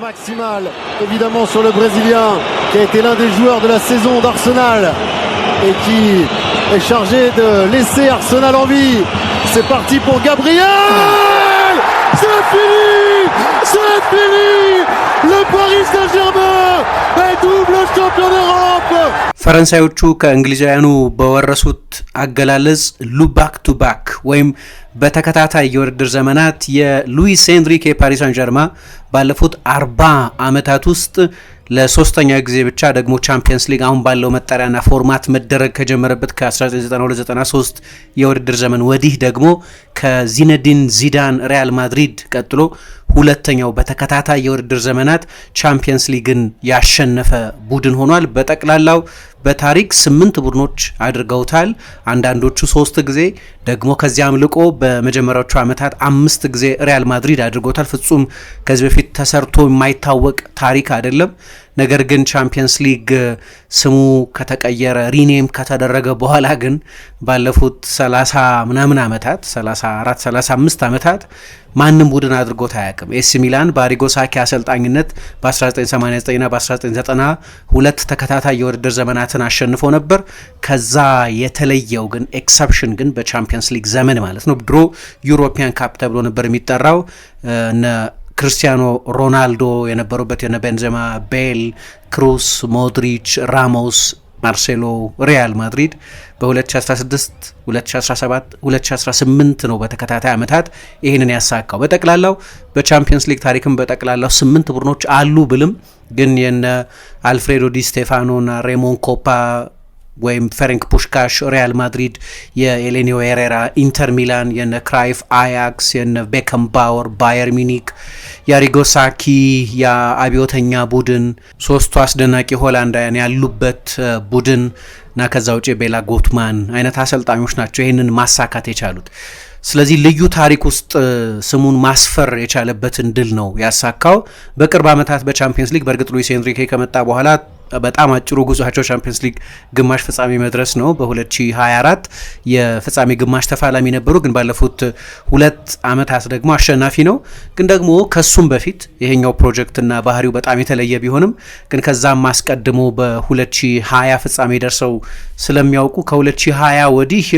maximale évidemment sur le Brésilien qui a été l'un des joueurs de la saison d'Arsenal et qui est chargé de laisser Arsenal en vie. C'est parti pour Gabriel. C'est fini. Le Paris Saint-Germain est double champion d'Europe. ፈረንሳዮቹ ከእንግሊዛውያኑ በወረሱት አገላለጽ ሉባክ ቱ ባክ ወይም በተከታታይ የውድድር ዘመናት የሉዊስ ኤንሪኬ ፓሪስ ሳን ጀርማ ባለፉት 40 ዓመታት ውስጥ ለሶስተኛ ጊዜ ብቻ ደግሞ ቻምፒየንስ ሊግ አሁን ባለው መጠሪያና ፎርማት መደረግ ከጀመረበት ከ1992-93 የውድድር ዘመን ወዲህ ደግሞ ከዚነዲን ዚዳን ሪያል ማድሪድ ቀጥሎ ሁለተኛው በተከታታይ የውድድር ዘመናት ቻምፒየንስ ሊግን ያሸነፈ ቡድን ሆኗል። በጠቅላላው በታሪክ 8 ቡድኖች አድርገውታል። አንዳንዶቹ 3 ጊዜ ደግሞ ከዚያም ልቆ በመጀመሪያዎቹ ዓመታት 5 ጊዜ ሪያል ማድሪድ አድርገውታል። ፍጹም ከዚህ በፊት ተሰርቶ የማይታወቅ ታሪክ አይደለም። ነገር ግን ቻምፒየንስ ሊግ ስሙ ከተቀየረ ሪኔም ከተደረገ በኋላ ግን ባለፉት 30 ምናምን ዓመታት 34 35 ዓመታት ማንም ቡድን አድርጎት አያውቅም። ኤሲ ሚላን በአሪጎ ሳኪ አሰልጣኝነት በ1989 እና በ1990 ሁለት ተከታታይ የውድድር ዘመናትን አሸንፎ ነበር። ከዛ የተለየው ግን ኤክሰፕሽን ግን በቻምፒየንስ ሊግ ዘመን ማለት ነው ድሮ ዩሮፒያን ካፕ ተብሎ ነበር የሚጠራው እነ ክርስቲያኖ ሮናልዶ የነበሩበት የነ ቤንዜማ፣ ቤል፣ ክሩስ፣ ሞድሪች፣ ራሞስ፣ ማርሴሎ ሪያል ማድሪድ በ2016 2017 2018 ነው በተከታታይ ዓመታት ይህንን ያሳካው። በጠቅላላው በቻምፒየንስ ሊግ ታሪክም በጠቅላላው 8 ቡድኖች አሉ ብልም ግን የነ አልፍሬዶ ዲ ስቴፋኖ እና ሬሞን ኮፓ ወይም ፌሬንክ ፑሽካሽ ሪያል ማድሪድ፣ የኤሌኒዮ ኤሬራ ኢንተር ሚላን፣ የነ ክራይፍ አያክስ፣ የነ ቤከም ባወር ባየር ሚኒክ፣ የአሪጎ ሳኪ የአብዮተኛ ቡድን፣ ሶስቱ አስደናቂ ሆላንዳውያን ያሉበት ቡድን እና ከዛ ውጭ ቤላ ጎትማን አይነት አሰልጣኞች ናቸው ይህንን ማሳካት የቻሉት። ስለዚህ ልዩ ታሪክ ውስጥ ስሙን ማስፈር የቻለበትን ድል ነው ያሳካው። በቅርብ ዓመታት በቻምፒየንስ ሊግ በእርግጥ ሉዊስ ኤንሪኬ ከመጣ በኋላ በጣም አጭሩ ጉዟቸው ቻምፒየንስ ሊግ ግማሽ ፍጻሜ መድረስ ነው። በ2024 የፍጻሜ ግማሽ ተፋላሚ ነበሩ፣ ግን ባለፉት 2 ዓመታት ደግሞ አሸናፊ ነው። ግን ደግሞ ከሱም በፊት ይሄኛው ፕሮጀክትና ባህሪው በጣም የተለየ ቢሆንም ግን ከዛም አስቀድሞ በ2020 ፍጻሜ ደርሰው ስለሚያውቁ ከ2020 ወዲህ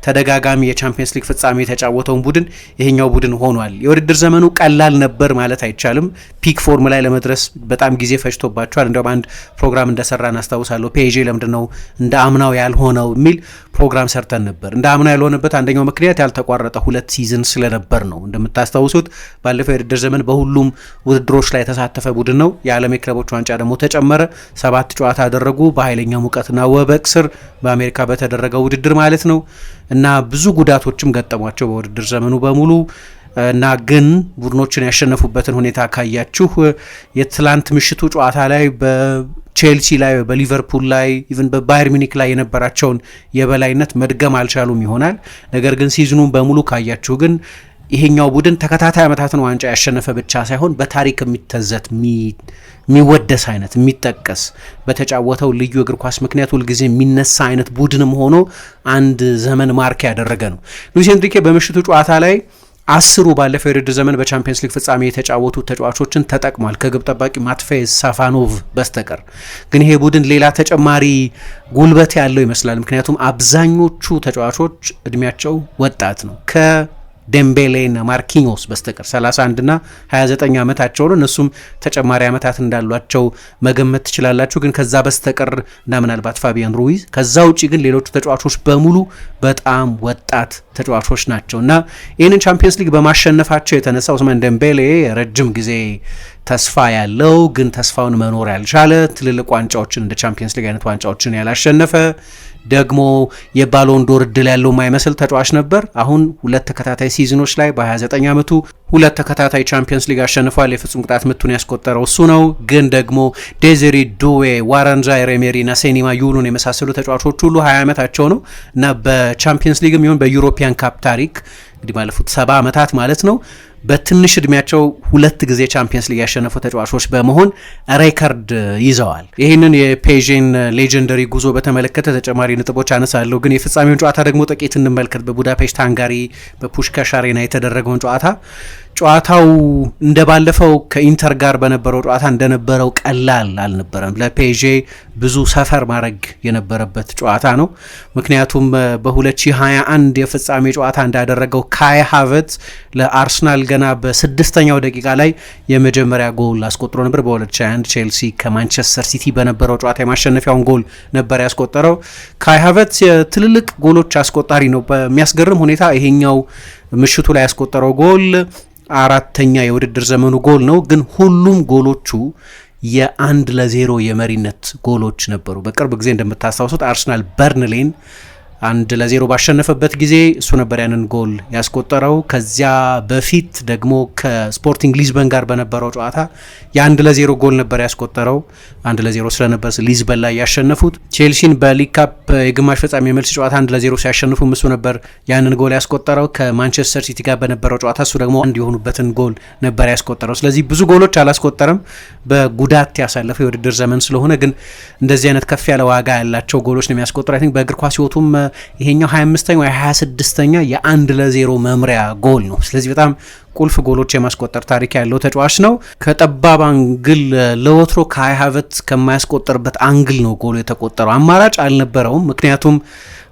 ተደጋጋሚ የቻምፒየንስ ሊግ ፍጻሜ የተጫወተውን ቡድን ይሄኛው ቡድን ሆኗል። የውድድር ዘመኑ ቀላል ነበር ማለት አይቻልም። ፒክ ፎርም ላይ ለመድረስ በጣም ጊዜ ፈጅቶባቸዋል። እንደውም አንድ ፕሮግራም እንደሰራን አስታውሳለሁ። ፔጄ ለምንድነው እንደ አምናው ያልሆነው የሚል ፕሮግራም ሰርተን ነበር። እንደ አምናው ያልሆነበት አንደኛው ምክንያት ያልተቋረጠ 2 ሲዝን ስለነበር ነው። እንደምታስታውሱት ባለፈው የውድድር ዘመን በሁሉም ውድድሮች ላይ የተሳተፈ ቡድን ነው። የዓለም የክለቦች ዋንጫ ደግሞ ተጨመረ። 7 ጨዋታ አደረጉ በኃይለኛ ሙቀትና ወበቅ ስር በአሜሪካ በተደረገው ውድድር ማለት ነው። እና ብዙ ጉዳቶችም ገጠሟቸው በውድድር ዘመኑ በሙሉ እና ግን ቡድኖችን ያሸነፉበትን ሁኔታ ካያችሁ የትላንት ምሽቱ ጨዋታ ላይ በቼልሲ ላይ በሊቨርፑል ላይ ኢቭን በባየር ሚኒክ ላይ የነበራቸውን የበላይነት መድገም አልቻሉም ይሆናል። ነገር ግን ሲዝኑን በሙሉ ካያችሁ ግን ይሄኛው ቡድን ተከታታይ ዓመታትን ዋንጫ ያሸነፈ ብቻ ሳይሆን በታሪክ የሚተዘት የሚወደስ አይነት የሚጠቀስ በተጫወተው ልዩ እግር ኳስ ምክንያት ሁልጊዜ የሚነሳ አይነት ቡድንም ሆኖ አንድ ዘመን ማርክ ያደረገ ነው። ሉዊስ ኤንሪኬ በምሽቱ ጨዋታ ላይ 10 ባለፈው የውድድር ዘመን በቻምፒየንስ ሊግ ፍጻሜ የተጫወቱ ተጫዋቾችን ተጠቅሟል ከግብ ጠባቂ ማትፌዝ ሳፋኖቭ በስተቀር። ግን ይሄ ቡድን ሌላ ተጨማሪ ጉልበት ያለው ይመስላል። ምክንያቱም አብዛኞቹ ተጫዋቾች እድሜያቸው ወጣት ነው ዴምቤሌ እና ማርኪኞስ በስተቀር 31 እና 29 ዓመታቸው ነው። እነሱም ተጨማሪ ዓመታት እንዳሏቸው መገመት ትችላላችሁ። ግን ከዛ በስተቀር እና ምናልባት ፋቢያን ሩይዝ፣ ከዛ ውጪ ግን ሌሎቹ ተጫዋቾች በሙሉ በጣም ወጣት ተጫዋቾች ናቸው እና ይህንን ቻምፒየንስ ሊግ በማሸነፋቸው የተነሳ ኡስማን ዴምቤሌ ረጅም ጊዜ ተስፋ ያለው ግን ተስፋውን መኖር ያልቻለ ትልልቅ ዋንጫዎችን እንደ ቻምፒየንስ ሊግ አይነት ዋንጫዎችን ያላሸነፈ ደግሞ የባሎን ዶር እድል ያለው የማይመስል ተጫዋች ነበር። አሁን 2 ተከታታይ ሲዝኖች ላይ በ29 ዓመቱ 2 ተከታታይ ቻምፒየንስ ሊግ አሸንፏል። የፍጹም ቅጣት ምቱን ያስቆጠረው እሱ ነው። ግን ደግሞ ዴዚሪ ዱዌ፣ ዋረን ዛይሬ ኤሜሪ እና ሴኒማ ዩሉን የመሳሰሉ ተጫዋቾች ሁሉ 20 ዓመታቸው ነው እና በቻምፒየንስ ሊግም ይሁን በዩሮፒያን ካፕ ታሪክ እንግዲህ ባለፉት 70 ዓመታት ማለት ነው በትንሽ እድሜያቸው 2 ጊዜ ቻምፒየንስ ሊግ ያሸነፉ ተጫዋቾች በመሆን ሬከርድ ይዘዋል። ይህንን የፔዥን ሌጀንደሪ ጉዞ በተመለከተ ተጨማሪ ነጥቦች አነሳለሁ። ግን የፍጻሜውን ጨዋታ ደግሞ ጥቂት እንመልከት። በቡዳፔስት ሃንጋሪ በፑሽካሽ አሬና የተደረገውን ጨዋታ ጨዋታው እንደባለፈው ከኢንተር ጋር በነበረው ጨዋታ እንደነበረው ቀላል አልነበረም። ለፔዤ ብዙ ሰፈር ማድረግ የነበረበት ጨዋታ ነው። ምክንያቱም በ2021 የፍጻሜ ጨዋታ እንዳደረገው ካይ ሃቨርትዝ ለአርሰናል ገና በስድስተኛው ደቂቃ ላይ የመጀመሪያ ጎል አስቆጥሮ ነበር። በ2021 ቼልሲ ከማንቸስተር ሲቲ በነበረው ጨዋታ የማሸነፊያውን ጎል ነበር ያስቆጠረው። ካይ ሃቨርትዝ የትልልቅ ጎሎች አስቆጣሪ ነው። በሚያስገርም ሁኔታ ይሄኛው ምሽቱ ላይ ያስቆጠረው ጎል አራተኛ የውድድር ዘመኑ ጎል ነው። ግን ሁሉም ጎሎቹ የ1-0 የመሪነት ጎሎች ነበሩ። በቅርብ ጊዜ እንደምታስታውሱት አርሰናል በርንሌን 1-0 ባሸነፈበት ጊዜ እሱ ነበር ያንን ጎል ያስቆጠረው። ከዚያ በፊት ደግሞ ከስፖርቲንግ ሊዝበን ጋር በነበረው ጨዋታ የ1-0 ጎል ነበር ያስቆጠረው። 1-0 ስለነበር ሊዝበን ላይ ያሸነፉት። ቼልሲን በሊግ ካፕ የግማሽ ፍጻሜ የመልስ ጨዋታ 1-0 ሲያሸንፉ እሱ ነበር ያንን ጎል ያስቆጠረው። ከማንቸስተር ሲቲ ጋር በነበረው ጨዋታ እሱ ደግሞ አንድ የሆኑበትን ጎል ነበር ያስቆጠረው። ስለዚህ ብዙ ጎሎች አላስቆጠረም። በጉዳት ያሳለፈው የውድድር ዘመን ስለሆነ ግን እንደዚህ አይነት ከፍ ያለ ዋጋ ያላቸው ጎሎች ነው የሚያስቆጥረው። አይ ቲንክ በእግር ኳስ ህይወቱም ይሄኛው 25ኛ ወይ 26ኛ የ1-0 መምሪያ ጎል ነው። ስለዚህ በጣም ቁልፍ ጎሎች የማስቆጠር ታሪክ ያለው ተጫዋች ነው። ከጠባብ አንግል ለወትሮ ካይ ሃቨርትዝ ከማያስቆጠርበት አንግል ነው ጎሉ የተቆጠረው። አማራጭ አልነበረውም። ምክንያቱም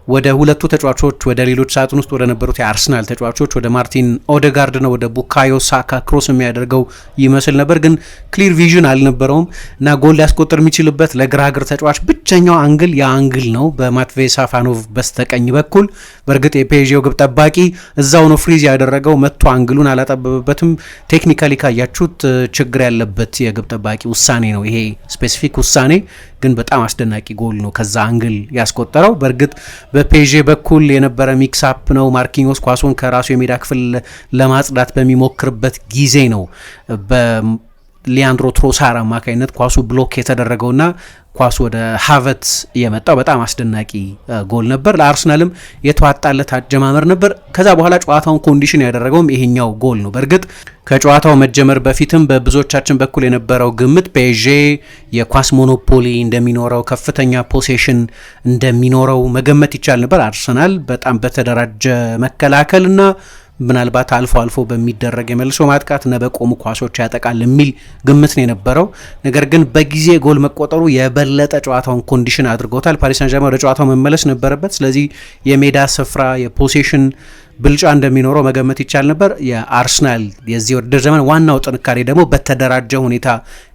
ወደ ሁለቱ ተጫዋቾች ወደ ሌሎች ሳጥን ውስጥ ወደ ነበሩት የአርሰናል ተጫዋቾች ወደ ማርቲን ኦዴጋርድ ነው ወደ ቡካዮ ሳካ ክሮስ የሚያደርገው ይመስል ነበር፣ ግን ክሊር ቪዥን አልነበረውም እና ጎል ሊያስቆጥር የሚችልበት ለግራ እግር ተጫዋች ብቸኛው አንግል ያ አንግል ነው በማትቬይ ሳፋኖቭ በስተቀኝ በኩል። በእርግጥ የፔዤው ግብ ጠባቂ እዛው ነው ፍሪዝ ያደረገው፣ መጥቶ አንግሉን አላጠበበበትም። ቴክኒካሊ ካያችሁት ችግር ያለበት የግብ ጠባቂ ውሳኔ ነው ይሄ ስፔሲፊክ ውሳኔ፣ ግን በጣም አስደናቂ ጎል ነው ከዛ አንግል ያስቆጠረው። በእርግጥ በፔዤ በኩል የነበረ ሚክስአፕ ነው። ማርኪኞስ ኳሱን ከራሱ የሜዳ ክፍል ለማጽዳት በሚሞክርበት ጊዜ ነው በሊያንድሮ ትሮሳር አማካኝነት ኳሱ ብሎክ የተደረገውና ኳሱ ወደ ሃቨርትዝ የመጣው በጣም አስደናቂ ጎል ነበር። ለአርሰናልም የተዋጣለት አጀማመር ነበር። ከዛ በኋላ ጨዋታውን ኮንዲሽን ያደረገውም ይሄኛው ጎል ነው። በእርግጥ ከጨዋታው መጀመር በፊትም በብዙዎቻችን በኩል የነበረው ግምት ፔዤ የኳስ ሞኖፖሊ እንደሚኖረው፣ ከፍተኛ ፖሴሽን እንደሚኖረው መገመት ይቻል ነበር። አርሰናል በጣም በተደራጀ መከላከልና ምናልባት አልፎ አልፎ በሚደረግ የመልሶ ማጥቃት እና በቆሙ ኳሶች ያጠቃል የሚል ግምት ነው የነበረው። ነገር ግን በጊዜ ጎል መቆጠሩ የበለጠ ጨዋታውን ኮንዲሽን አድርጎታል። ፓሪስ ሳን ዠርማን ወደ ጨዋታው መመለስ ነበረበት። ስለዚህ የሜዳ ስፍራ የፖሴሽን ብልጫ እንደሚኖረው መገመት ይቻል ነበር። የአርሰናል የዚህ ውድድር ዘመን ዋናው ጥንካሬ ደግሞ በተደራጀ ሁኔታ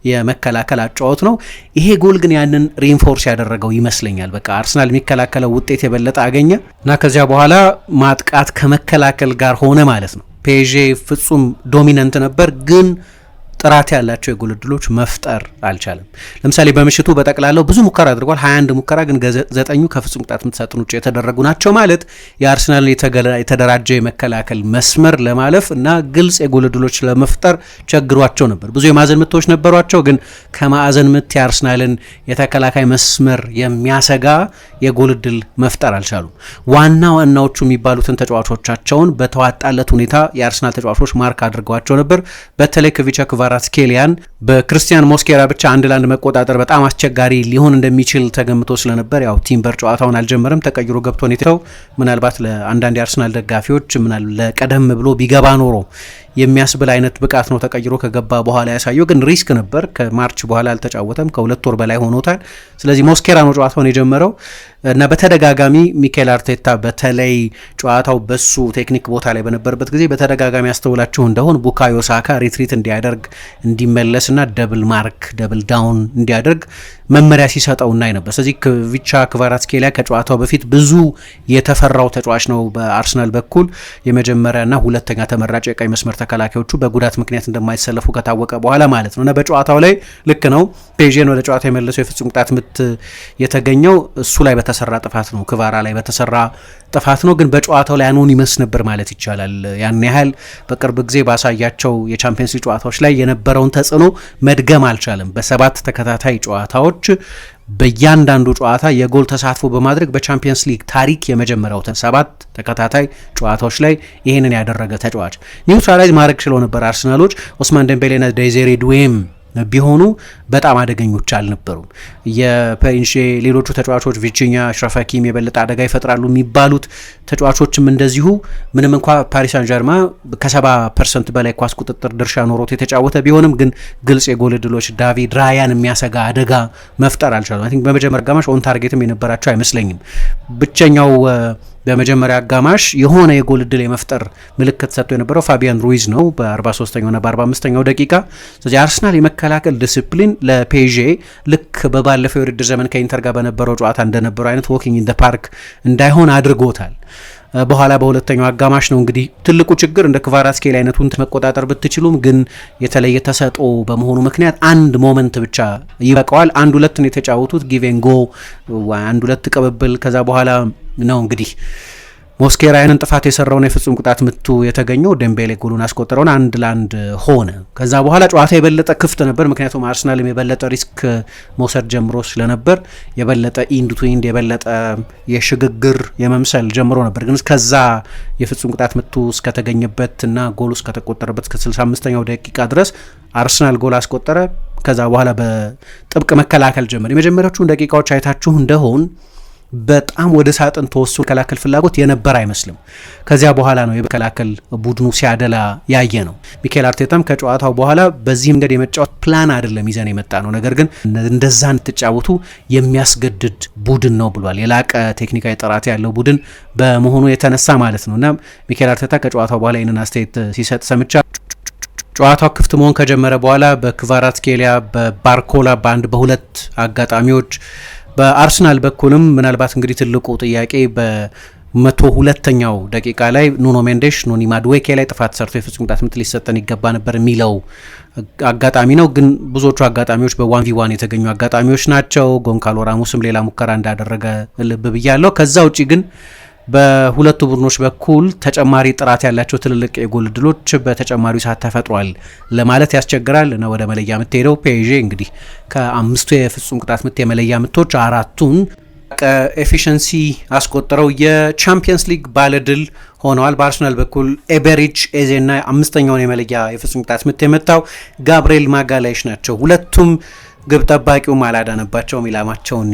የመከላከል አጫወት ነው። ይሄ ጎል ግን ያንን ሪኢንፎርስ ያደረገው ይመስለኛል። በቃ አርሰናል የሚከላከለው ውጤት የበለጠ አገኘ እና ከዚያ በኋላ ማጥቃት ከመከላከል ጋር ሆነ ማለት ነው። ፔዤ ፍጹም ዶሚነንት ነበር ግን ጥራት ያላቸው የጎል ዕድሎች መፍጠር አልቻለም። ለምሳሌ በምሽቱ በጠቅላላው ብዙ ሙከራ አድርጓል። 21 ሙከራ ግን 9ኙ ከፍጹም ቅጣት ምት ሳጥን ውጭ የተደረጉ ናቸው። ማለት የአርሰናልን የተደራጀ የመከላከል መስመር ለማለፍ እና ግልጽ የጎል ዕድሎች ለመፍጠር ቸግሯቸው ነበር። ብዙ የማዕዘን ምቶች ነበሯቸው፣ ግን ከማዕዘን ምት የአርሰናልን የተከላካይ መስመር የሚያሰጋ የጎል ዕድል መፍጠር አልቻሉም። ዋናዎቹ የሚባሉትን ተጫዋቾቻቸውን በተዋጣለት ሁኔታ የአርሰናል ተጫዋቾች ማርክ አድርገዋቸው ነበር። በተለይ ከቪቻ ክቫራትስኬሊያን በክርስቲያን ሞስኬራ ብቻ 1-1 መቆጣጠር በጣም አስቸጋሪ ሊሆን እንደሚችል ተገምቶ ስለነበር ያው ቲምበር ጨዋታውን አልጀመረም፣ ተቀይሮ ገብቶ ነው። ምናልባት ለአንዳንድ የአርሰናል ደጋፊዎች ለቀደም ብሎ ቢገባ ኖሮ የሚያስብል አይነት ብቃት ነው ተቀይሮ ከገባ በኋላ ያሳየው። ግን ሪስክ ነበር። ከማርች በኋላ አልተጫወተም፣ ከ2 ወር በላይ ሆኖታል። ስለዚህ ሞስኬራ ነው ጨዋታውን የጀመረው እና በተደጋጋሚ ሚኬል አርቴታ በተለይ ጨዋታው በሱ ቴክኒክ ቦታ ላይ በነበረበት ጊዜ በተደጋጋሚ ያስተውላችሁ እንደሆን ቡካዮ ሳካ ሪትሪት እንዲያደርግ እንዲመለስና ደብል ማርክ ደብል ዳውን እንዲያደርግ መመሪያ ሲሰጠው እናይ ነበር። ስለዚህ ቪቻ ክቫራትስኬሊያ ከጨዋታው በፊት ብዙ የተፈራው ተጫዋች ነው በአርሰናል በኩል። የመጀመሪያና ሁለተኛ ተመራጭ የቀኝ መስመር ተከላካዮቹ በጉዳት ምክንያት እንደማይሰለፉ ከታወቀ በኋላ ማለት ነው እና በጨዋታው ላይ ልክ ነው ፔዤን ወደ ጨዋታ የመለሰው የፍጹም ቅጣት ምት የተገኘው እሱ ላይ በተሰራ ጥፋት ነው፣ ክቫራ ላይ በተሰራ ጥፋት ነው። ግን በጨዋታው ላይ አኖኒመስ ነበር ማለት ይቻላል። ያን ያህል በቅርብ ጊዜ ባሳያቸው የቻምፒየንስ ሊግ ጨዋታዎች ላይ የነበረውን ተጽዕኖ መድገም አልቻለም። በ7 ተከታታይ ጨዋታዎች በእያንዳንዱ ጨዋታ የጎል ተሳትፎ በማድረግ በቻምፒየንስ ሊግ ታሪክ የመጀመሪያው 7 ተከታታይ ጨዋታዎች ላይ ይህንን ያደረገ ተጫዋች ኒውትራላይዝ ማድረግ ችለው ነበር አርሰናሎች። ኦስማን ደምቤሌና ዴዜሬ ዱዌም ቢሆኑ በጣም አደገኞች አልነበሩም። የፔንሼ ሌሎቹ ተጫዋቾች ቪቺኛ፣ አሽራፍ ሀኪሚ የበለጠ አደጋ ይፈጥራሉ የሚባሉት ተጫዋቾችም እንደዚሁ ምንም እንኳ ፓሪስ ሳን ጀርማ ከ70% በላይ ኳስ ቁጥጥር ድርሻ ኖሮት የተጫወተ ቢሆንም ግን ግልጽ የጎል ዕድሎች ዳቪድ ራያን የሚያሰጋ አደጋ መፍጠር አልቻሉም። አይ ቲንክ በመጀመሪያ አጋማሽ ኦን ታርጌትም የነበራቸው አይመስለኝም። ብቸኛው በመጀመሪያ አጋማሽ የሆነ የጎል ዕድል የመፍጠር ምልክት ሰጥቶ የነበረው ፋቢያን ሩይዝ ነው በ43ኛው እና በ45ኛው ደቂቃ። ስለዚህ አርሰናል የመከላከል ዲሲፕሊን ለፔዤ ልክ በባለፈው የውድድር ዘመን ከኢንተር ጋር በነበረው ጨዋታ እንደነበረው አይነት ዎኪንግ ኢን ዘ ፓርክ እንዳይሆን አድርጎታል። በኋላ በሁለተኛው አጋማሽ ነው እንግዲህ ትልቁ ችግር እንደ ክቫራትስኬሊ አይነቱን መቆጣጠር ብትችሉም ግን የተለየ ተሰጥኦ በመሆኑ ምክንያት አንድ ሞመንት ብቻ ይበቃዋል። አንድ ሁለት ነው የተጫወቱት ጊቭ ኤንድ ጎ፣ አንድ ሁለት ቅብብል። ከዛ በኋላ ነው እንግዲህ ሞስኬራ ያንን ጥፋት የሰራውን የፍጹም ቅጣት ምቱ የተገኘው። ደምቤሌ ጎሉን አስቆጠረውን 1-1 ሆነ። ከዛ በኋላ ጨዋታ የበለጠ ክፍት ነበር፣ ምክንያቱም አርሰናልም የበለጠ ሪስክ መውሰድ ጀምሮ ስለነበር የበለጠ ኢንድ ቱ ኢንድ የበለጠ የሽግግር የመምሰል ጀምሮ ነበር። ግን ከዛ የፍጹም ቅጣት ምቱ እስከተገኘበት እና ጎሉ እስከተቆጠረበት እስከ 65ኛው ደቂቃ ድረስ አርሰናል ጎል አስቆጠረ። ከዛ በኋላ በጥብቅ መከላከል ጀመር። የመጀመሪያዎቹን ደቂቃዎች አይታችሁ እንደሆን በጣም ወደ ሳጥን ተወስኖ መከላከል ፍላጎት የነበረ አይመስልም። ከዚያ በኋላ ነው የመከላከል ቡድኑ ሲያደላ ያየ ነው። ሚኬል አርቴታም ከጨዋታው በኋላ በዚህ መንገድ የመጫወት ፕላን አይደለም ይዘን የመጣ ነው፣ ነገር ግን እንደዛ እንድትጫወቱ የሚያስገድድ ቡድን ነው ብሏል። የላቀ ቴክኒካዊ ጥራት ያለው ቡድን በመሆኑ የተነሳ ማለት ነው። እና ሚኬል አርቴታ ከጨዋታው በኋላ ይህንን አስተያየት ሲሰጥ ሰምቻ ጨዋታው ክፍት መሆን ከጀመረ በኋላ በክቫራትስኬሊያ በባርኮላ በአንድ በሁለት አጋጣሚዎች በአርሰናል በኩልም ምናልባት እንግዲህ ትልቁ ጥያቄ በ102ኛው ደቂቃ ላይ ኑኖ ሜንዴሽ ኖኒ ማድዌኬ ላይ ጥፋት ሰርቶ የፍጹም ቅጣት ምት ሊሰጠን ይገባ ነበር የሚለው አጋጣሚ ነው። ግን ብዙዎቹ አጋጣሚዎች በ1v1 የተገኙ አጋጣሚዎች ናቸው። ጎንካሎ ራሙስም ሌላ ሙከራ እንዳደረገ ልብ ብያለሁ። ከዛ ውጪ ግን በሁለቱ ቡድኖች በኩል ተጨማሪ ጥራት ያላቸው ትልልቅ የጎል ዕድሎች በተጨማሪው ሰዓት ተፈጥሯል ለማለት ያስቸግራል። እና ወደ መለያ ምት ሄደው ፔዤ እንግዲህ ከአምስቱ የፍጹም ቅጣት ምት የመለያ ምቶች አራቱን ኤፊሽንሲ አስቆጥረው የቻምፒየንስ ሊግ ባለድል ሆነዋል። በአርሰናል በኩል ኤቤሪች ኤዜና አምስተኛውን የመለያ የፍጹም ቅጣት ምት የመታው ጋብርኤል ማጋላይሽ ናቸው። ሁለቱም ግብ ጠባቂውም አላዳነባቸውም። ኢላማቸውን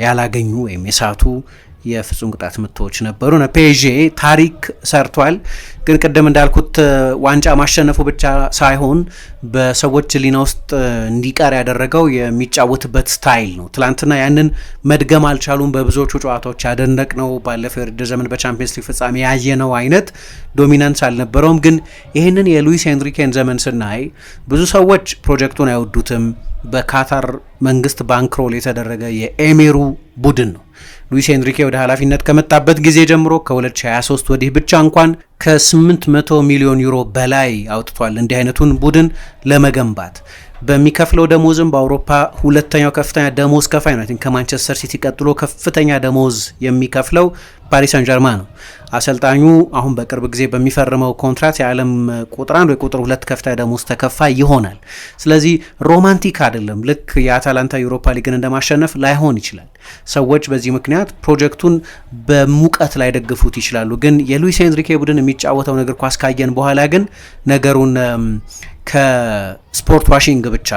ያላገኙ ወይም የሳቱ የፍጹም ቅጣት ምቶች ነበሩ። ፔዤ ታሪክ ሰርቷል። ግን ቅድም እንዳልኩት ዋንጫ ማሸነፉ ብቻ ሳይሆን በሰዎች ሕሊና ውስጥ እንዲቀር ያደረገው የሚጫወትበት ስታይል ነው። ትላንትና ያንን መድገም አልቻሉም። በብዙዎቹ ጨዋታዎች ያደነቅነው ባለፈው የውድድር ዘመን በቻምፒየንስ ሊግ ፍጻሜ ያየነው አይነት ዶሚናንስ አልነበረውም። ግን ይህንን የሉዊስ ኤንሪኬን ዘመን ስናይ ብዙ ሰዎች ፕሮጀክቱን አይወዱትም። በካታር መንግስት ባንክሮል የተደረገ የኤሜሩ ቡድን ነው። ሉዊስ ኤንሪኬ ወደ ኃላፊነት ከመጣበት ጊዜ ጀምሮ ከ2023 ወዲህ ብቻ እንኳን ከ800 ሚሊዮን ዩሮ በላይ አውጥቷል እንዲህ አይነቱን ቡድን ለመገንባት። በሚከፍለው ደሞዝም በአውሮፓ ሁለተኛው ከፍተኛ ደሞዝ ከፋይ ነው። ከማንቸስተር ሲቲ ቀጥሎ ከፍተኛ ደሞዝ የሚከፍለው ፓሪስ ሳን ጀርማ ነው። አሰልጣኙ አሁን በቅርብ ጊዜ በሚፈርመው ኮንትራት የዓለም ቁጥር 1 ወይ ቁጥር 2 ከፍተኛ ደሞዝ ተከፋይ ይሆናል። ስለዚህ ሮማንቲክ አይደለም። ልክ የአታላንታ ዩሮፓ ሊግን እንደማሸነፍ ላይሆን ይችላል። ሰዎች በዚህ ምክንያት ፕሮጀክቱን በሙቀት ላይ ደግፉት ይችላሉ። ግን የሉዊስ ኤንሪኬ ቡድን የሚጫወተው ነገር ኳስ ካየን በኋላ ግን ነገሩን ከስፖርት ዋሺንግ ብቻ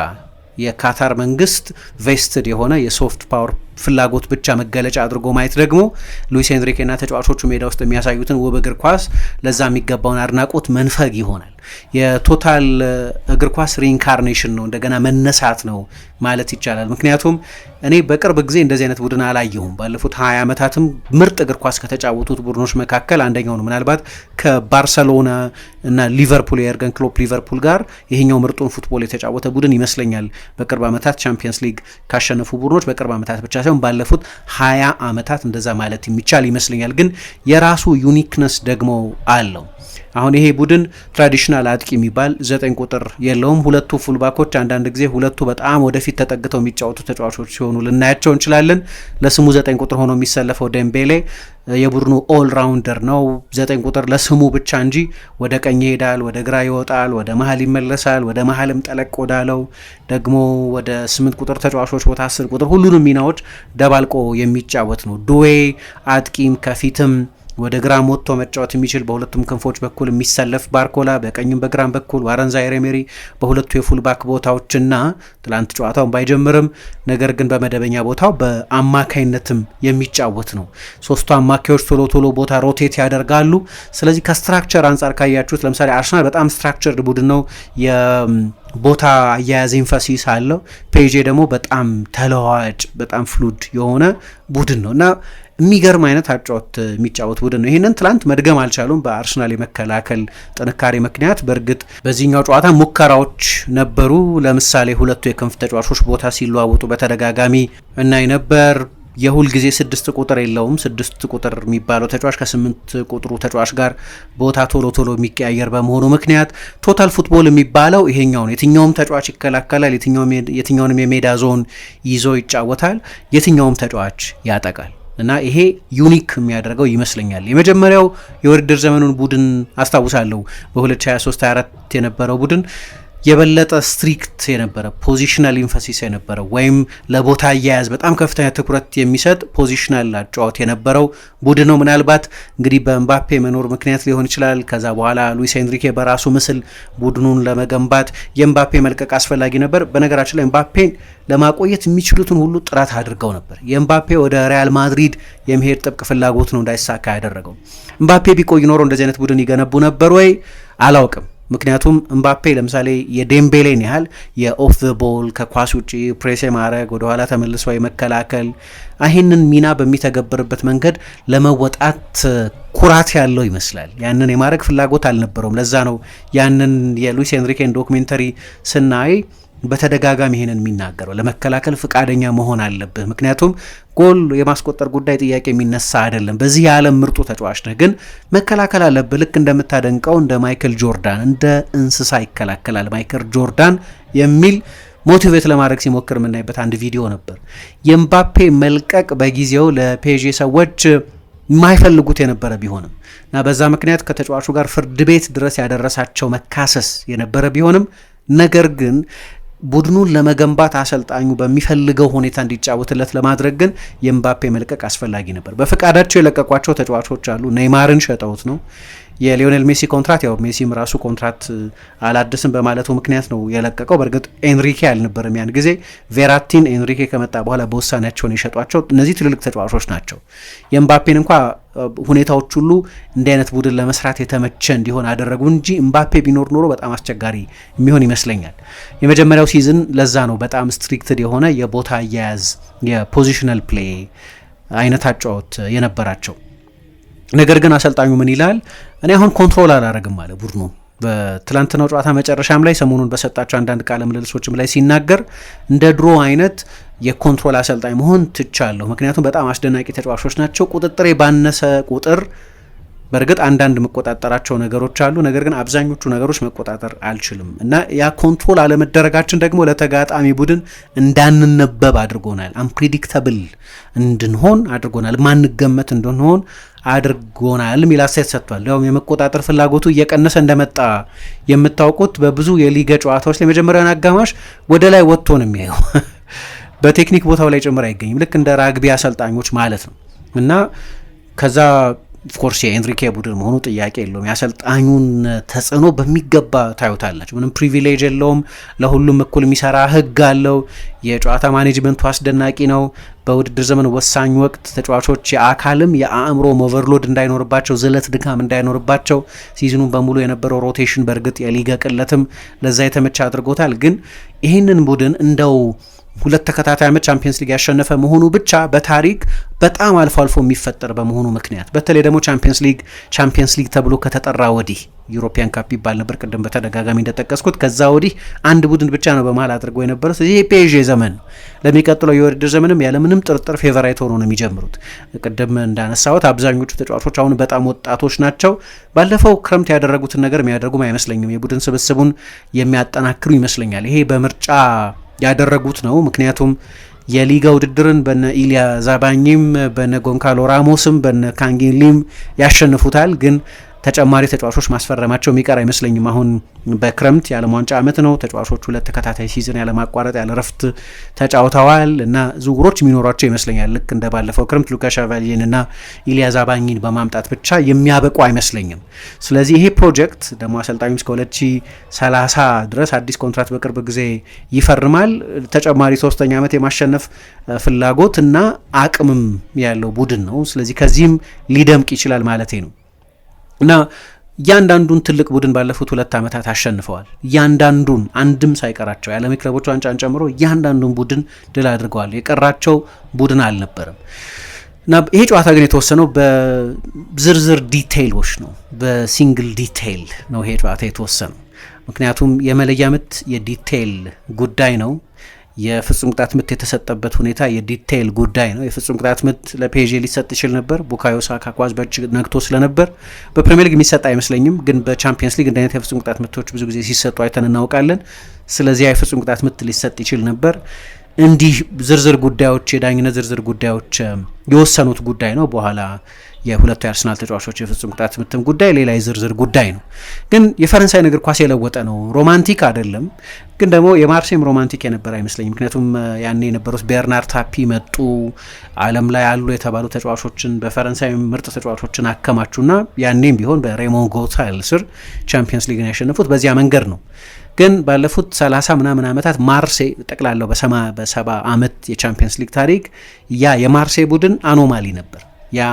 የካታር መንግስት ቬስትድ የሆነ የሶፍት ፓወር ፍላጎት ብቻ መገለጫ አድርጎ ማየት ደግሞ ሉዊስ ኤንሪኬና ተጫዋቾቹ ሜዳ ውስጥ የሚያሳዩትን ውብ እግር ኳስ ለዛ የሚገባውን አድናቆት መንፈግ ይሆናል። የቶታል እግር ኳስ ሪኢንካርኔሽን ነው፣ እንደገና መነሳት ነው ማለት ይቻላል። ምክንያቱም እኔ በቅርብ ጊዜ እንደዚህ አይነት ቡድን አላየሁም። ባለፉት 20 ዓመታትም ምርጥ እግር ኳስ ከተጫወቱት ቡድኖች መካከል አንደኛው ነው። ምናልባት ከባርሰሎና እና ሊቨርፑል የኤርገን ክሎፕ ሊቨርፑል ጋር ይሄኛው ምርጡን ፉትቦል የተጫወተ ቡድን ይመስለኛል። በቅርብ ዓመታት ቻምፒየንስ ሊግ ካሸነፉ ቡድኖች በቅርብ ዓመታት ብቻ ሳይሆን ባለፉት 20 ዓመታት እንደዛ ማለት የሚቻል ይመስለኛል። ግን የራሱ ዩኒክነስ ደግሞ አለው። አሁን ይሄ ቡድን ትራዲሽናል አጥቂ የሚባል 9 ቁጥር የለውም። ሁለቱ ፉልባኮች አንዳንድ ጊዜ ሁለቱ በጣም ወደፊት ተጠግተው የሚጫወቱ ተጫዋቾች ሲሆኑ ልናያቸው እንችላለን። ለስሙ 9 ቁጥር ሆኖ የሚሰለፈው ደምቤሌ የቡድኑ ኦል ራውንደር ነው። 9 ቁጥር ለስሙ ብቻ እንጂ ወደ ቀኝ ይሄዳል፣ ወደ ግራ ይወጣል፣ ወደ መሀል ይመለሳል፣ ወደ መሀልም ጠለቅ ወዳለው ደግሞ ወደ 8 ቁጥር ተጫዋቾች ቦታ 10 ቁጥር ሁሉንም ሚናዎች ደባልቆ የሚጫወት ነው። ዱዌ አጥቂም ከፊትም ወደ ግራም ወጥቶ መጫወት የሚችል በሁለቱም ክንፎች በኩል የሚሰለፍ ባርኮላ፣ በቀኝም በግራም በኩል ዋረን ዛይሬ-ኤሜሪ በሁለቱ የፉልባክ ቦታዎችና ትላንት ጨዋታውን ባይጀምርም ነገር ግን በመደበኛ ቦታው በአማካይነትም የሚጫወት ነው። ሶስቱ አማካዮች ቶሎ ቶሎ ቦታ ሮቴት ያደርጋሉ። ስለዚህ ከስትራክቸር አንጻር ካያችሁት ለምሳሌ አርሰናል በጣም ስትራክቸርድ ቡድን ነው። ቦታ አያያዝ ኤንፋሲስ አለው። ፔጄ ደግሞ በጣም ተለዋዋጭ በጣም ፍሉድ የሆነ ቡድን ነው እና የሚገርም አይነት አጫወት የሚጫወት ቡድን ነው። ይህንን ትላንት መድገም አልቻሉም በአርሰናል የመከላከል ጥንካሬ ምክንያት። በእርግጥ በዚህኛው ጨዋታ ሙከራዎች ነበሩ። ለምሳሌ ሁለቱ የክንፍ ተጫዋቾች ቦታ ሲለዋወጡ በተደጋጋሚ እናይ ነበር። የሁል ጊዜ 6 ቁጥር የለውም። 6 ቁጥር የሚባለው ተጫዋች ከ8 ቁጥሩ ተጫዋች ጋር ቦታ ቶሎ ቶሎ የሚቀያየር በመሆኑ ምክንያት ቶታል ፉትቦል የሚባለው ይሄኛው ነው። የትኛውም ተጫዋች ይከላከላል፣ የትኛውንም የሜዳ ዞን ይዞ ይጫወታል፣ የትኛውም ተጫዋች ያጠቃል እና ይሄ ዩኒክ የሚያደርገው ይመስለኛል። የመጀመሪያው የውድድር ዘመኑን ቡድን አስታውሳለሁ። በ2023/24 የነበረው ቡድን የበለጠ ስትሪክት የነበረ ፖዚሽናል ኢንፈሲስ የነበረ ወይም ለቦታ አያያዝ በጣም ከፍተኛ ትኩረት የሚሰጥ ፖዚሽናል አጫወት የነበረው ቡድን ነው። ምናልባት እንግዲህ በኤምባፔ መኖር ምክንያት ሊሆን ይችላል። ከዛ በኋላ ሉዊስ ኤንሪኬ በራሱ ምስል ቡድኑን ለመገንባት የኤምባፔ መልቀቅ አስፈላጊ ነበር። በነገራችን ላይ ኤምባፔን ለማቆየት የሚችሉትን ሁሉ ጥረት አድርገው ነበር። የኤምባፔ ወደ ሪያል ማድሪድ የመሄድ ጥብቅ ፍላጎት ነው እንዳይሳካ ያደረገው። ኤምባፔ ቢቆይ ኖሮ እንደዚህ አይነት ቡድን ይገነቡ ነበር ወይ አላውቅም። ምክንያቱም ኤምባፔ ለምሳሌ የዴምቤሌን ያህል የኦፍ ዘ ቦል ከኳስ ውጪ ፕሬስ ማድረግ ወደኋላ ተመልሶ የመከላከል ይህንን ሚና በሚተገብርበት መንገድ ለመወጣት ኩራት ያለው ይመስላል። ያንን የማድረግ ፍላጎት አልነበረውም። ለዛ ነው ያንን የሉዊስ ኤንሪኬን ዶክሜንተሪ ስናይ በተደጋጋሚ ይሄንን የሚናገረው። ለመከላከል ፍቃደኛ መሆን አለብህ፣ ምክንያቱም ጎል የማስቆጠር ጉዳይ ጥያቄ የሚነሳ አይደለም። በዚህ የዓለም ምርጡ ተጫዋች ነህ፣ ግን መከላከል አለብህ። ልክ እንደምታደንቀው እንደ ማይክል ጆርዳን እንደ እንስሳ ይከላከላል ማይክል ጆርዳን የሚል ሞቲቬት ለማድረግ ሲሞክር የምናይበት አንድ ቪዲዮ ነበር። የኤምባፔ መልቀቅ በጊዜው ለፔዤ ሰዎች የማይፈልጉት የነበረ ቢሆንም እና በዛ ምክንያት ከተጫዋቹ ጋር ፍርድ ቤት ድረስ ያደረሳቸው መካሰስ የነበረ ቢሆንም ነገር ግን ቡድኑን ለመገንባት አሰልጣኙ በሚፈልገው ሁኔታ እንዲጫወትለት ለማድረግ ግን የኤምባፔ መልቀቅ አስፈላጊ ነበር። በፈቃዳቸው የለቀቋቸው ተጫዋቾች አሉ። ኔይማርን ሸጠውት ነው። የሊዮኔል ሜሲ ኮንትራት ያው ሜሲም ራሱ ኮንትራት አላድስም በማለቱ ምክንያት ነው የለቀቀው። በእርግጥ ኤንሪኬ አልነበረም ያን ጊዜ። ቬራቲን ኤንሪኬ ከመጣ በኋላ በውሳኔያቸውን የሸጧቸው እነዚህ ትልልቅ ተጫዋቾች ናቸው። የኤምባፔን እንኳ ሁኔታዎች ሁሉ እንዲህ አይነት ቡድን ለመስራት የተመቸ እንዲሆን አደረጉ እንጂ ኤምባፔ ቢኖር ኖሮ በጣም አስቸጋሪ የሚሆን ይመስለኛል። የመጀመሪያው ሲዝን ለዛ ነው በጣም ስትሪክትድ የሆነ የቦታ አያያዝ የፖዚሽናል ፕሌይ አይነት አጫወት የነበራቸው። ነገር ግን አሰልጣኙ ምን ይላል? እኔ አሁን ኮንትሮል አላረግም አለ ቡድኑ። በትላንትናው ጨዋታ መጨረሻም ላይ ሰሞኑን በሰጣቸው አንዳንድ ቃለ ምልልሶችም ላይ ሲናገር እንደ ድሮ አይነት የኮንትሮል አሰልጣኝ መሆን ትቻለሁ፣ ምክንያቱም በጣም አስደናቂ ተጫዋቾች ናቸው። ቁጥጥሬ ባነሰ ቁጥር በእርግጥ አንዳንድ መቆጣጠራቸው ነገሮች አሉ፣ ነገር ግን አብዛኞቹ ነገሮች መቆጣጠር አልችልም እና ያ ኮንትሮል አለመደረጋችን ደግሞ ለተጋጣሚ ቡድን እንዳንነበብ አድርጎናል፣ አንፕሪዲክተብል እንድንሆን አድርጎናል፣ ማንገመት እንድንሆን አድርጎናል የሚል አስተያየት ሰጥቷል። ያው የመቆጣጠር ፍላጎቱ እየቀነሰ እንደመጣ የምታውቁት በብዙ የሊጋ ጨዋታዎች ላይ መጀመሪያውን አጋማሽ ወደ ላይ ወጥቶ ነው የሚያየው በቴክኒክ ቦታው ላይ ጭምር አይገኝም፣ ልክ እንደ ራግቢ አሰልጣኞች ማለት ነው እና ከዛ ኦፍኮርስ የኤንሪኬ ቡድን መሆኑ ጥያቄ የለውም። የአሰልጣኙን ተጽዕኖ በሚገባ ታዩታላችሁ። ምንም ፕሪቪሌጅ የለውም። ለሁሉም እኩል የሚሰራ ህግ አለው። የጨዋታ ማኔጅመንቱ አስደናቂ ነው። በውድድር ዘመን ወሳኝ ወቅት ተጫዋቾች የአካልም የአእምሮም ኦቨርሎድ እንዳይኖርባቸው፣ ዝለት ድካም እንዳይኖርባቸው ሲዝኑን በሙሉ የነበረው ሮቴሽን በእርግጥ የሊጋ ቅለትም ለዛ የተመቸ አድርጎታል። ግን ይህንን ቡድን እንደው 2 ተከታታይ ዓመት ቻምፒየንስ ሊግ ያሸነፈ መሆኑ ብቻ በታሪክ በጣም አልፎ አልፎ የሚፈጠር በመሆኑ ምክንያት በተለይ ደግሞ ቻምፒየንስ ሊግ ተብሎ ከተጠራ ወዲህ ዩሮፒያን ካፕ ይባል ነበር ቅድም በተደጋጋሚ እንደጠቀስኩት። ከዛ ወዲህ አንድ ቡድን ብቻ ነው በመሃል አድርጎ የነበረው። ስለዚህ የፔዤ ዘመን ለሚቀጥለው የውድድር ዘመንም ያለምንም ጥርጥር ፌቨራይት ሆኖ ነው የሚጀምሩት። ቅድም እንዳነሳሁት አብዛኞቹ ተጫዋቾች አሁን በጣም ወጣቶች ናቸው። ባለፈው ክረምት ያደረጉትን ነገር የሚያደርጉም አይመስለኝም። የቡድን ስብስቡን የሚያጠናክሩ ይመስለኛል። ይሄ በምርጫ ያደረጉት ነው። ምክንያቱም የሊጋ ውድድርን በነ ኢሊያ ዛባኝም በነ ጎንካሎ ራሞስም በነ ካንጊሊም ያሸንፉታል። ግን ተጨማሪ ተጫዋቾች ማስፈረማቸው የሚቀር አይመስለኝም። አሁን በክረምት የዓለም ዋንጫ ዓመት ነው። ተጫዋቾቹ 2 ተከታታይ ሲዝን ያለማቋረጥ ያለ ረፍት ተጫውተዋል እና ዝውውሮች የሚኖሯቸው ይመስለኛል። ልክ እንደ ባለፈው ክረምት ሉካ ሻቫሊየን እና ኢሊያ ዛባኝን በማምጣት ብቻ የሚያበቁ አይመስለኝም። ስለዚህ ይሄ ፕሮጀክት ደግሞ አሰልጣኙ እስከ 2030 ድረስ አዲስ ኮንትራት በቅርብ ጊዜ ይፈርማል። ተጨማሪ 3ኛ ዓመት የማሸነፍ ፍላጎት እና አቅምም ያለው ቡድን ነው። ስለዚህ ከዚህም ሊደምቅ ይችላል ማለቴ ነው እና እያንዳንዱን ትልቅ ቡድን ባለፉት 2 ዓመታት አሸንፈዋል። እያንዳንዱን አንድም ሳይቀራቸው የዓለም ክለቦች ዋንጫን ጨምሮ እያንዳንዱን ቡድን ድል አድርገዋል። የቀራቸው ቡድን አልነበረም እና ይሄ ጨዋታ ግን የተወሰነው በዝርዝር ዲቴይሎች ነው፣ በሲንግል ዲቴይል ነው ይሄ ጨዋታ የተወሰነው። ምክንያቱም የመለያ ምት የዲቴይል ጉዳይ ነው። የፍጹም ቅጣት ምት የተሰጠበት ሁኔታ የዲቴይል ጉዳይ ነው። የፍጹም ቅጣት ምት ለፔዤ ሊሰጥ ይችል ነበር። ቡካዮ ሳካ ኳስ በእጅ ነግቶ ስለነበር በፕሪሚየር ሊግ የሚሰጥ አይመስለኝም። ግን በቻምፒየንስ ሊግ እንደ አይነት የፍጹም ቅጣት ምቶች ብዙ ጊዜ ሲሰጡ አይተን እናውቃለን። ስለዚህ የፍጹም ቅጣት ምት ሊሰጥ ይችል ነበር። እንዲህ ዝርዝር ጉዳዮች፣ የዳኝነት ዝርዝር ጉዳዮች የወሰኑት ጉዳይ ነው። በኋላ የሁለቱ የአርሰናል ተጫዋቾች የፍጹም ቅጣት ምትም ጉዳይ ሌላ የዝርዝር ጉዳይ ነው። ግን የፈረንሳይን እግር ኳስ የለወጠ ነው። ሮማንቲክ አይደለም፣ ግን ደግሞ የማርሴይም ሮማንቲክ የነበረ አይመስለኝም። ምክንያቱም ያኔ የነበሩት ቤርናር ታፒ መጡ፣ ዓለም ላይ አሉ የተባሉ ተጫዋቾችን በፈረንሳይ ምርጥ ተጫዋቾችን አከማቹና ያኔም ቢሆን በሬሞን ጎታል ስር ቻምፒየንስ ሊግን ያሸነፉት በዚያ መንገድ ነው። ግን ባለፉት 30 ምናምን ዓመታት ማርሴይ ጠቅላላው በ70 ዓመት የቻምፒየንስ ሊግ ታሪክ ያ የማርሴይ ቡድን አኖማሊ ነበር፣ ያ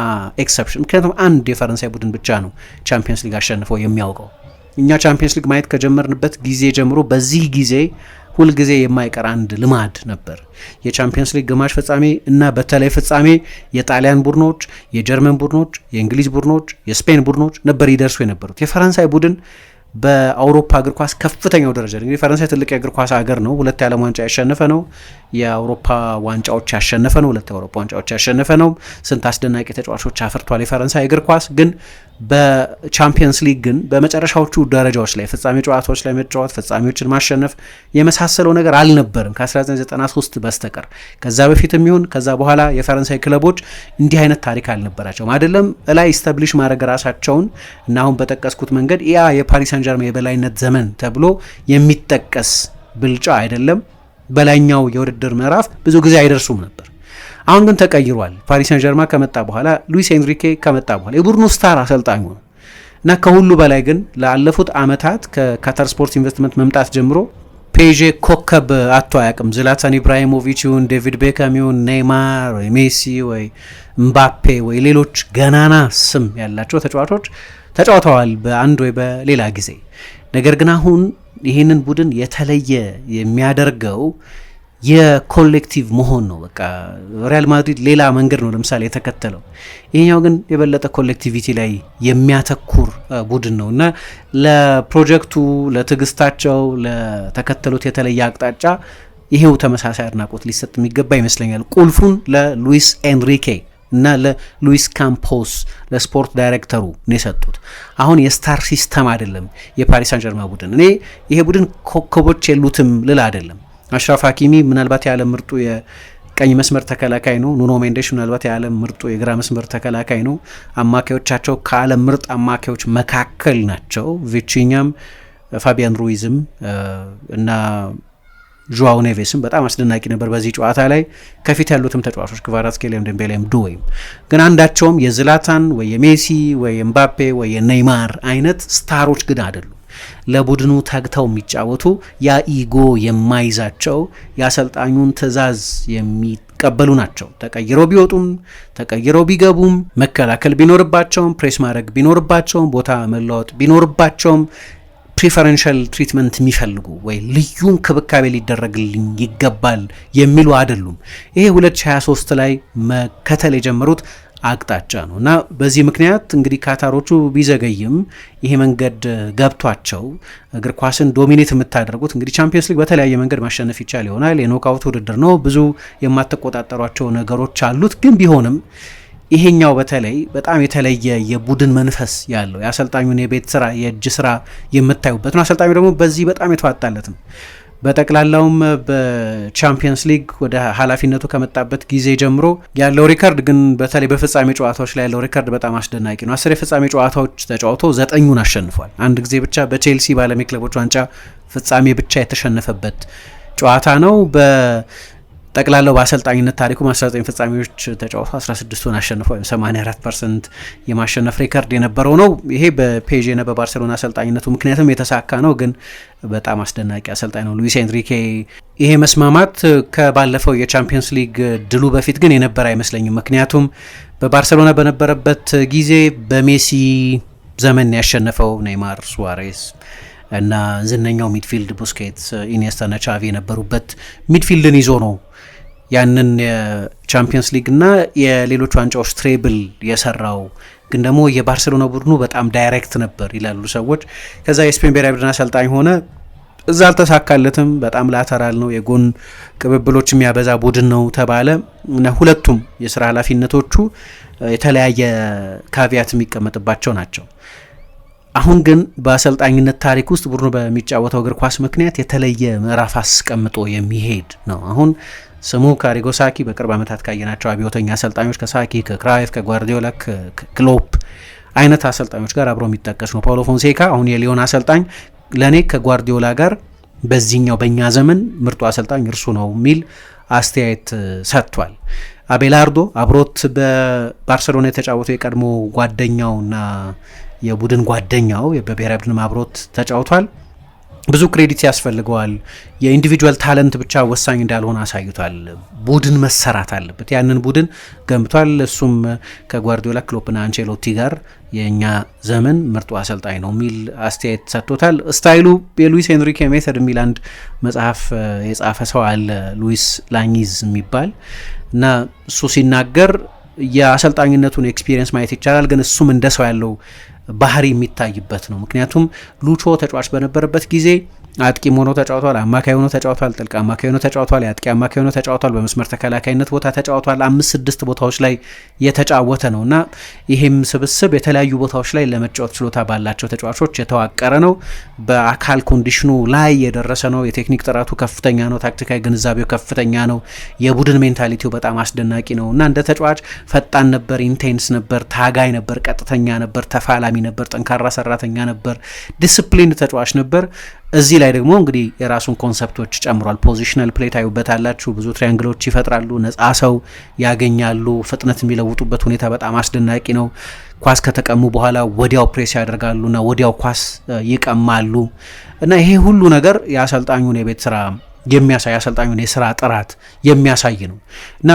ኤክሰፕሽን። ምክንያቱም አንድ የፈረንሳይ ቡድን ብቻ ነው ቻምፒየንስ ሊግ አሸንፈው የሚያውቀው። እኛ ቻምፒየንስ ሊግ ማየት ከጀመርንበት ጊዜ ጀምሮ በዚህ ጊዜ ሁልጊዜ የማይቀር አንድ ልማድ ነበር። የቻምፒየንስ ሊግ ግማሽ ፍጻሜ እና በተለይ ፍጻሜ የጣሊያን ቡድኖች፣ የጀርመን ቡድኖች፣ የእንግሊዝ ቡድኖች፣ የስፔን ቡድኖች ነበር ይደርሱ የነበሩት። የፈረንሳይ ቡድን በአውሮፓ እግር ኳስ ከፍተኛው ደረጃ እንግዲህ ፈረንሳይ ትልቅ የእግር ኳስ ሀገር ነው። 2 የዓለም ዋንጫ ያሸነፈ ነው። የአውሮፓ ዋንጫዎች ያሸነፈ ነው። 2 የአውሮፓ ዋንጫዎች ያሸነፈ ነው። ስንት አስደናቂ ተጫዋቾች አፍርቷል የፈረንሳይ እግር ኳስ። ግን በቻምፒየንስ ሊግ ግን በመጨረሻዎቹ ደረጃዎች ላይ ፍጻሜ ጨዋታዎች ላይ መጫወት፣ ፍጻሜዎችን ማሸነፍ የመሳሰለው ነገር አልነበርም ከ1993 በስተቀር። ከዛ በፊትም ይሁን ከዛ በኋላ የፈረንሳይ ክለቦች እንዲህ አይነት ታሪክ አልነበራቸውም። አይደለም ላይ ስታብሊሽ ማድረግ ራሳቸውን እና አሁን በጠቀስኩት መንገድ ያ የፓሪስ ሰን ጀርሜን የበላይነት ዘመን ተብሎ የሚጠቀስ ብልጫ አይደለም። በላይኛው የውድድር ምዕራፍ ብዙ ጊዜ አይደርሱም ነበር። አሁን ግን ተቀይሯል። ፓሪስ ሰን ጀርማ ከመጣ በኋላ ሉዊስ ኤንሪኬ ከመጣ በኋላ የቡድኑ ስታር አሰልጣኙ ነው እና ከሁሉ በላይ ግን ላለፉት ዓመታት ከካታር ስፖርት ኢንቨስትመንት መምጣት ጀምሮ ፔዤ ኮከብ አቶ አያውቅም። ዝላታን ኢብራሂሞቪች ይሁን ዴቪድ ቤካም ይሁን ኔይማር ወይ ሜሲ ወይ ምባፔ ወይ ሌሎች ገናና ስም ያላቸው ተጫዋቾች ተጫውተዋል በአንድ ወይ በሌላ ጊዜ። ነገር ግን አሁን ይህንን ቡድን የተለየ የሚያደርገው የኮሌክቲቭ መሆን ነው። በቃ ሪያል ማድሪድ ሌላ መንገድ ነው ለምሳሌ የተከተለው፣ ይሄኛው ግን የበለጠ ኮሌክቲቪቲ ላይ የሚያተኩር ቡድን ነው እና ለፕሮጀክቱ፣ ለትዕግስታቸው፣ ለተከተሉት የተለየ አቅጣጫ ይሄው ተመሳሳይ አድናቆት ሊሰጥ የሚገባ ይመስለኛል። ቁልፉን ለሉዊስ ኤንሪኬ እና ለሉዊስ ካምፖስ ለስፖርት ዳይሬክተሩ ነው የሰጡት። አሁን የስታር ሲስተም አይደለም የፓሪስ ሳን ጀርማ ቡድን። እኔ ይሄ ቡድን ኮከቦች የሉትም ልል አይደለም። አሽራፍ ሀኪሚ ምናልባት የዓለም ምርጡ የቀኝ መስመር ተከላካይ ነው። ኑኖ ሜንዴሽ ምናልባት የዓለም ምርጡ የግራ መስመር ተከላካይ ነው። አማካዮቻቸው ከዓለም ምርጥ አማካዮች መካከል ናቸው። ቪቺኛም ፋቢያን ሩይዝም እና ዡዋው ኔቬስም በጣም አስደናቂ ነበር በዚህ ጨዋታ ላይ። ከፊት ያሉትም ተጫዋቾች ክቫራትስኬሊያም ደምቤሌም ዱዌይም ግን አንዳቸውም የዝላታን ወይ የሜሲ ወይ የምባፔ ወይ የኔይማር አይነት ስታሮች ግን አይደሉም። ለቡድኑ ተግተው የሚጫወቱ ያ ኢጎ የማይዛቸው የአሰልጣኙን ትዕዛዝ የሚቀበሉ ናቸው። ተቀይረው ቢወጡም ተቀይረው ቢገቡም መከላከል ቢኖርባቸውም ፕሬስ ማድረግ ቢኖርባቸውም ቦታ መለወጥ ቢኖርባቸውም ፕሪፈረንሻል ትሪትመንት የሚፈልጉ ወይ ልዩ እንክብካቤ ሊደረግልኝ ይገባል የሚሉ አይደሉም። ይሄ 2023 ላይ መከተል የጀመሩት አቅጣጫ ነው እና በዚህ ምክንያት እንግዲህ ካታሮቹ ቢዘገይም ይሄ መንገድ ገብቷቸው እግር ኳስን ዶሚኔት የምታደርጉት እንግዲህ ቻምፒየንስ ሊግ በተለያየ መንገድ ማሸነፍ ይቻል ይሆናል። የኖካውት ውድድር ነው፣ ብዙ የማትቆጣጠሯቸው ነገሮች አሉት። ግን ቢሆንም ይሄኛው በተለይ በጣም የተለየ የቡድን መንፈስ ያለው የአሰልጣኙን የቤት ስራ የእጅ ስራ የምታዩበት ነው። አሰልጣኙ ደግሞ በዚህ በጣም የተዋጣለት ነው። በጠቅላላውም በቻምፒየንስ ሊግ ወደ ኃላፊነቱ ከመጣበት ጊዜ ጀምሮ ያለው ሪከርድ ግን በተለይ በፍጻሜ ጨዋታዎች ላይ ያለው ሪከርድ በጣም አስደናቂ ነው። 10 የፍጻሜ ጨዋታዎች ተጫውቶ 9ኙን አሸንፏል። አንድ ጊዜ ብቻ በቼልሲ በዓለም የክለቦች ዋንጫ ፍጻሜ ብቻ የተሸነፈበት ጨዋታ ነው። ጠቅላላው በአሰልጣኝነት ታሪኩ 19 ፍጻሜዎች ተጫውቶ 16ቱን አሸንፏል። 84% የማሸነፍ ሪከርድ የነበረው ነው። ይሄ በፔዤ እና በባርሴሎና አሰልጣኝነቱ ምክንያትም የተሳካ ነው። ግን በጣም አስደናቂ አሰልጣኝ ነው ሉዊስ ኤንሪኬ። ይሄ መስማማት ከባለፈው የቻምፒየንስ ሊግ ድሉ በፊት ግን የነበረ አይመስለኝም። ምክንያቱም በባርሴሎና በነበረበት ጊዜ በሜሲ ዘመን ያሸነፈው ኔይማር፣ ሱዋሬስ እና ዝነኛው ሚድፊልድ ቡስኬትስ፣ ኢኒየስታና ቻቪ የነበሩበት ሚድፊልድን ይዞ ነው ያንን የቻምፒየንስ ሊግ እና የሌሎች ዋንጫዎች ትሬብል የሰራው። ግን ደግሞ የባርሴሎና ቡድኑ በጣም ዳይሬክት ነበር ይላሉ ሰዎች። ከዛ የስፔን ብሔራዊ ቡድን አሰልጣኝ ሆነ። እዛ አልተሳካለትም። በጣም ላተራል ነው፣ የጎን ቅብብሎች የሚያበዛ ቡድን ነው ተባለ እና ሁለቱም የስራ ኃላፊነቶቹ የተለያየ ካቪያት የሚቀመጥባቸው ናቸው። አሁን ግን በአሰልጣኝነት ታሪክ ውስጥ ቡድኑ በሚጫወተው እግር ኳስ ምክንያት የተለየ ምዕራፍ አስቀምጦ የሚሄድ ነው። አሁን ስሙ ከአሪጎ ሳኪ በቅርብ ዓመታት ካየናቸው አብዮተኛ አሰልጣኞች ከሳኪ፣ ከክራይፍ፣ ከጓርዲዮላ፣ ከክሎፕ አይነት አሰልጣኞች ጋር አብሮ የሚጠቀስ ነው። ፓውሎ ፎንሴካ አሁን የሊዮን አሰልጣኝ ለእኔ ከጓርዲዮላ ጋር በዚህኛው በእኛ ዘመን ምርጡ አሰልጣኝ እርሱ ነው የሚል አስተያየት ሰጥቷል። አቤላርዶ አብሮት በባርሴሎና የተጫወተው የቀድሞ ጓደኛውና የቡድን ጓደኛው በብሔራዊ ቡድን አብሮት ተጫውቷል። ብዙ ክሬዲት ያስፈልገዋል። የኢንዲቪጁዋል ታለንት ብቻ ወሳኝ እንዳልሆነ አሳይቷል። ቡድን መሰራት አለበት። ያንን ቡድን ገንብቷል። እሱም ከጓርዲዮላ፣ ክሎፕና አንቼሎቲ ጋር የእኛ ዘመን ምርጡ አሰልጣኝ ነው የሚል አስተያየት ሰጥቶታል። ስታይሉ የሉዊስ ኤንሪኬ ሜተድ የሚል አንድ መጽሐፍ የጻፈ ሰው አለ ሉዊስ ላኚዝ የሚባል እና እሱ ሲናገር የአሰልጣኝነቱን ኤክስፒሪየንስ ማየት ይቻላል። ግን እሱም እንደ ሰው ያለው ባህሪ የሚታይበት ነው። ምክንያቱም ሉቾ ተጫዋች በነበረበት ጊዜ አጥቂም ሆኖ ተጫውቷል፣ አማካይ ሆኖ ተጫውቷል፣ ጥልቅ አማካይ ሆኖ ተጫውቷል፣ የአጥቂ አማካይ ሆኖ ተጫውቷል፣ በመስመር ተከላካይነት ቦታ ተጫውቷል። 5-6 ቦታዎች ላይ የተጫወተ ነው እና ይሄም ስብስብ የተለያዩ ቦታዎች ላይ ለመጫወት ችሎታ ባላቸው ተጫዋቾች የተዋቀረ ነው። በአካል ኮንዲሽኑ ላይ የደረሰ ነው። የቴክኒክ ጥራቱ ከፍተኛ ነው። ታክቲካዊ ግንዛቤው ከፍተኛ ነው። የቡድን ሜንታሊቲው በጣም አስደናቂ ነው እና እንደ ተጫዋች ፈጣን ነበር፣ ኢንቴንስ ነበር፣ ታጋይ ነበር፣ ቀጥተኛ ነበር፣ ተፋላሚ ነበር፣ ጠንካራ ሰራተኛ ነበር፣ ዲስፕሊን ተጫዋች ነበር። እዚህ ላይ ደግሞ እንግዲህ የራሱን ኮንሰፕቶች ጨምሯል። ፖዚሽናል ፕሌይ ታዩበታላችሁ። ብዙ ትሪያንግሎች ይፈጥራሉ፣ ነጻ ሰው ያገኛሉ፣ ፍጥነት የሚለውጡበት ሁኔታ በጣም አስደናቂ ነው። ኳስ ከተቀሙ በኋላ ወዲያው ፕሬስ ያደርጋሉና ወዲያው ኳስ ይቀማሉ እና ይሄ ሁሉ ነገር የአሰልጣኙን የቤት ስራ የሚያሳይ አሰልጣኙን የስራ ጥራት የሚያሳይ ነው እና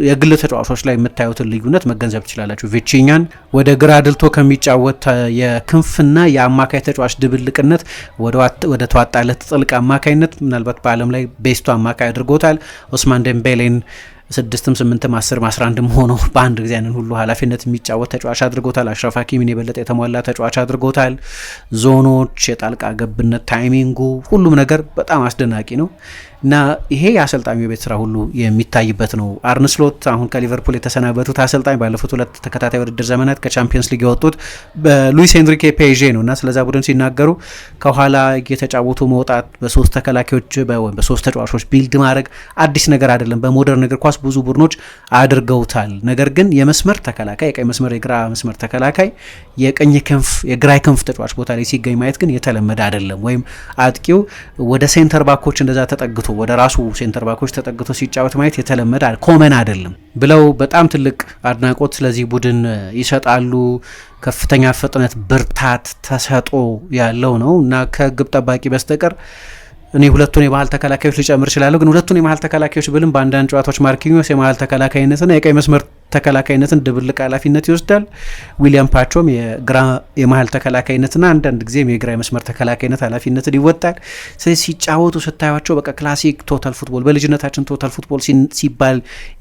የግል ተጫዋቾች ላይ የምታዩትን ልዩነት መገንዘብ ትችላላችሁ። ቪቺኛን ወደ ግራ ድልቶ ከሚጫወት የክንፍና የአማካይ ተጫዋች ድብልቅነት ወደ ተዋጣለት ጥልቅ አማካይነት ምናልባት በዓለም ላይ ቤስቱ አማካይ አድርጎታል። ኦስማን ደምቤሌን 6ም 8ም 10ም 11ም ሆኖ በአንድ ጊዜ ያንን ሁሉ ኃላፊነት የሚጫወት ተጫዋች አድርጎታል። አሽራፍ ሀኪሚን የበለጠ የተሟላ ተጫዋች አድርጎታል። ዞኖች፣ የጣልቃ ገብነት፣ ታይሚንጉ፣ ሁሉም ነገር በጣም አስደናቂ ነው እና ይሄ የአሰልጣኙ የቤት ስራ ሁሉ የሚታይበት ነው። አርነ ስሎት አሁን ከሊቨርፑል የተሰናበቱት አሰልጣኝ ባለፉት 2 ተከታታይ ውድድር ዘመናት ከቻምፒየንስ ሊግ የወጡት በሉዊስ ኤንሪኬ ፔዤ ነው እና ስለዛ ቡድን ሲናገሩ ከኋላ የተጫወቱ መውጣት፣ በሶስት ተከላካዮች በሶስት ተጫዋቾች ቢልድ ማድረግ አዲስ ነገር አይደለም። በሞደርን እግር ኳስ ብዙ ቡድኖች አድርገውታል። ነገር ግን የመስመር ተከላካይ፣ የቀኝ መስመር፣ የግራ መስመር ተከላካይ የቀኝ ክንፍ፣ የግራ ክንፍ ተጫዋች ቦታ ላይ ሲገኝ ማየት ግን የተለመደ አይደለም። ወይም አጥቂው ወደ ሴንተር ባኮች እንደዛ ተጠግቶ ወደ ራሱ ሴንተር ባኮች ተጠግቶ ሲጫወት ማየት የተለመደ ኮመን አይደለም ብለው በጣም ትልቅ አድናቆት ስለዚህ ቡድን ይሰጣሉ። ከፍተኛ ፍጥነት፣ ብርታት፣ ተሰጦ ያለው ነው እና ከግብ ጠባቂ በስተቀር እኔ ሁለቱን የመሀል ተከላካዮች ሊጨምር ይችላል። ግን ሁለቱን የመሀል ተከላካዮች ብልም በአንዳንድ ጨዋታዎች ማርኪኞስ የመሀል ተከላካይነትና የቀኝ መስመር ተከላካይነትን ድብልቅ ኃላፊነት ይወስዳል። ዊሊያም ፓቾም የግራ የመሀል ተከላካይነትና አንዳንድ ጊዜም የግራ መስመር ተከላካይነት ኃላፊነትን ይወጣል። ስለዚህ ሲጫወቱ ስታዩቸው በቃ ክላሲክ ቶታል ፉትቦል፣ በልጅነታችን ቶታል ፉትቦል ሲባል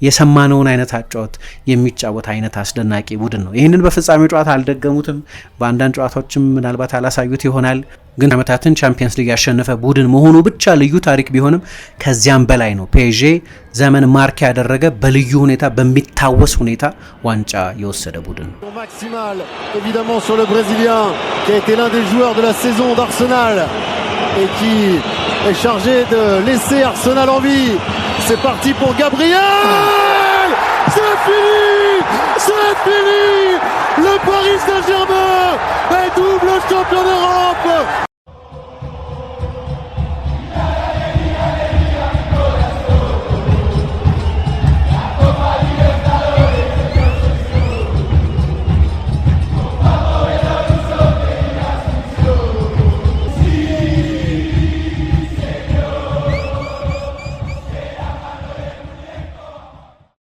የሰማነውን አይነት አጫወት የሚጫወት አይነት አስደናቂ ቡድን ነው። ይህንን በፍጻሜ ጨዋታ አልደገሙትም። በአንዳንድ ጨዋታዎችም ምናልባት አላሳዩት ይሆናል። ግን ዓመታትን ቻምፒየንስ ሊግ ያሸነፈ ቡድን መሆኑ ብቻ ልዩ ታሪክ ቢሆንም ከዚያም በላይ ነው። ፔዤ ዘመን ማርክ ያደረገ በልዩ ሁኔታ በሚታወስ ሁኔታ ዋንጫ የወሰደ ቡድን ነው። ማክሲማል évidemment sur le brésilien qui a été l'un des joueurs de la saison d'Arsenal et qui est chargé de laisser Arsenal en vie. C'est parti pour Gabriel. C'est fini. Le Paris Saint-Germain est